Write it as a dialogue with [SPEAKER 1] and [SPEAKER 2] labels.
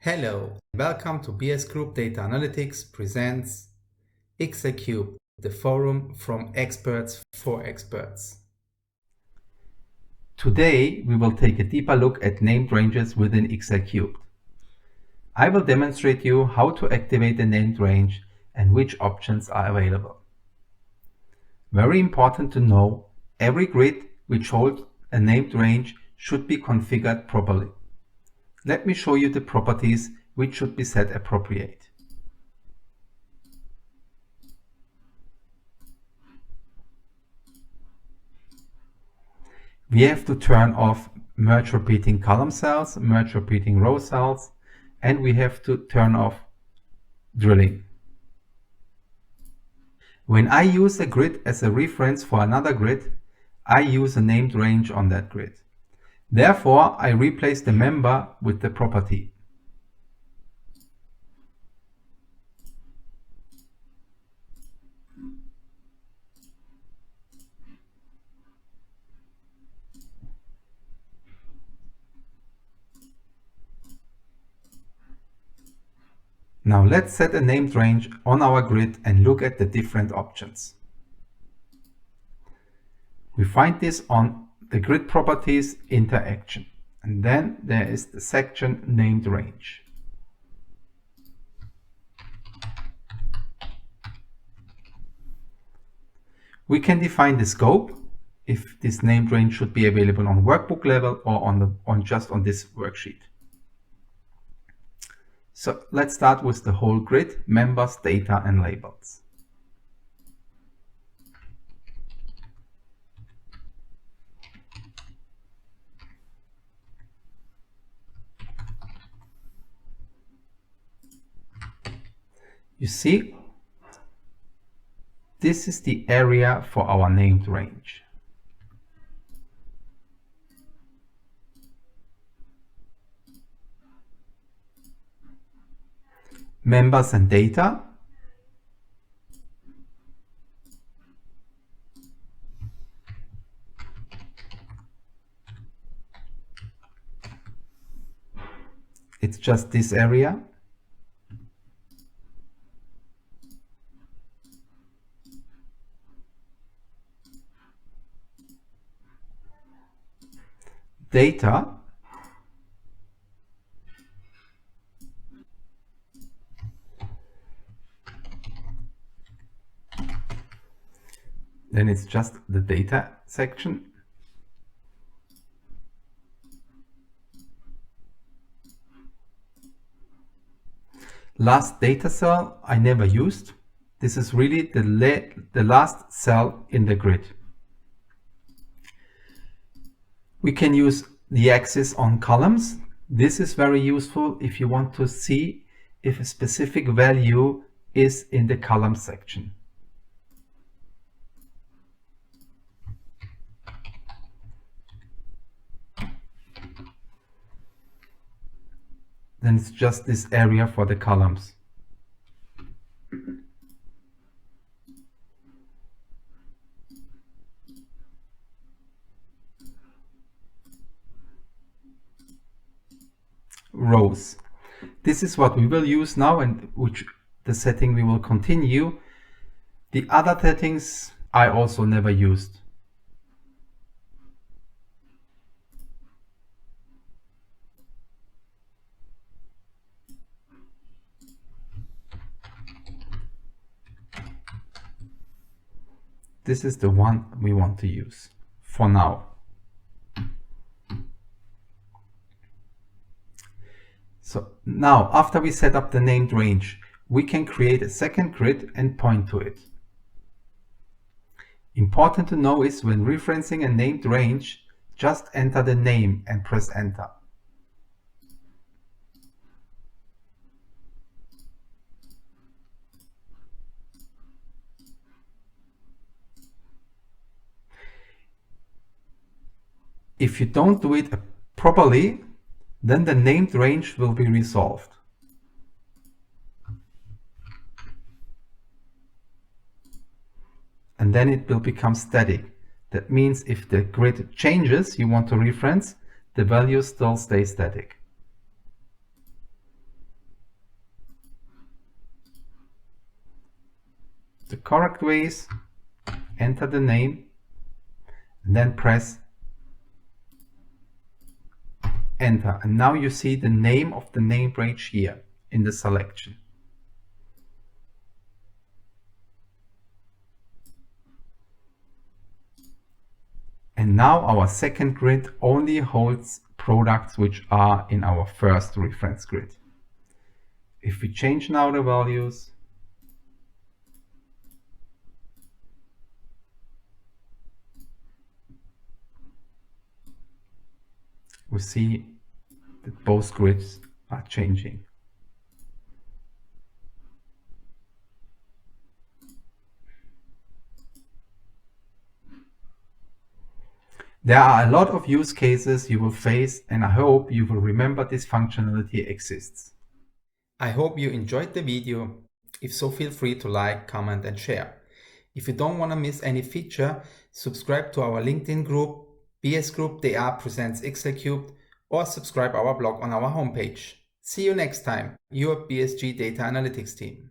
[SPEAKER 1] Hello, welcome to BSgroup Data Analytics presents XLCubed, the forum from experts for experts. Today we will take a deeper look at named ranges within XLCubed. I will demonstrate you how to activate a named range and which options are available. Very important to know, every grid which holds a named range should be configured properly. Let me show you the properties which should be set appropriate. We have to turn off merge repeating column cells, merge repeating row cells, and we have to turn off drilling. When I use a grid as a reference for another grid, I use a named range on that grid. Therefore, I replace the member with the property. Now let's set a named range on our grid and look at the different options. We find this on the grid properties interaction, and then there is the section named range. We can define the scope, if this named range should be available on workbook level or just on this worksheet. So let's start with the whole grid, members, data and labels. You see, this is the area for our named range. Members and data. It's just this area. Data. Then it's just the data section. Last data cell I never used. This is really the last cell in the grid. We can use the axis on columns. This is very useful if you want to see if a specific value is in the column section. Then it's just this area for the columns. Rows. This is what we will use now and which the setting we will continue. The other settings I also never used. This is the one we want to use for now. So now, after we set up the named range, we can create a second grid and point to it. Important to know is when referencing a named range, just enter the name and press enter. If you don't do it properly, then the named range will be resolved. And then it will become static. That means if the grid changes, you want to reference, the values still stay static. the correct way is enter the name and then press enter. And now you see the name of the named range here in the selection. And now our second grid only holds products which are in our first reference grid. If we change now the values, we see that both grids are changing. There are a lot of use cases you will face, and I hope you will remember this functionality exists. I hope you enjoyed the video. If so, feel free to like, comment and share. If you don't want to miss any feature, subscribe to our LinkedIn group, BSgroup DR presents XLCubed, or subscribe our blog on our homepage. See you next time, your BSG Data Analytics team.